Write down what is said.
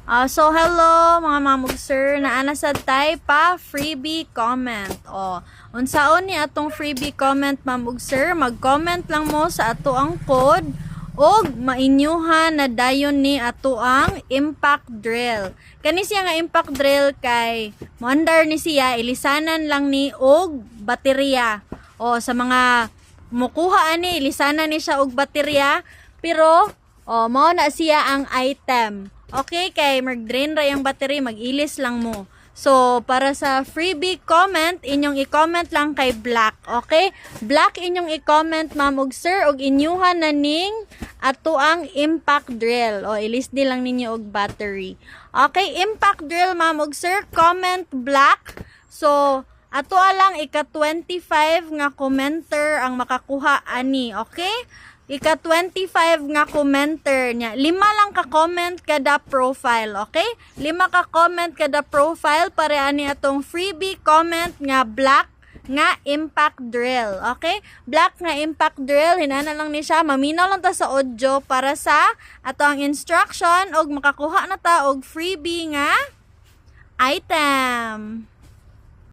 So hello mga mamug sir, naana sad tay pa freebie comment. Unsaon ni atong freebie comment mamug sir? Mag-comment lang mo sa ato ang code og mainyuhan na dayon ni ato ang impact drill. Kani siya nga impact drill kay moandar ni siya ilisanan lang ni og baterya. Sa mga mukuha ani ilisanan ni siya og baterya pero mao na siya ang item. Okay, kay mag-drain ra yung battery, mag-ilis lang mo. So, para sa freebie comment, inyong i-comment lang kay Black. Okay? Black inyong i-comment, ma'am og sir, og inyuhan na ning ato ang impact drill. Ilis di lang ninyo og battery. Okay, impact drill, ma'am og sir, comment Black. So, ato lang ika-25 nga commenter ang makakuha ani. Okay? Ika-25 nga commenter niya. 5 lang ka-comment kada profile, okay? 5 ka-comment kada profile para ani atong freebie comment nga Black nga impact drill, okay? Black nga impact drill, hinana lang ni siya. Maminaw lang ta sa audio para sa ato ang instruction og makakuha na ta og freebie nga item.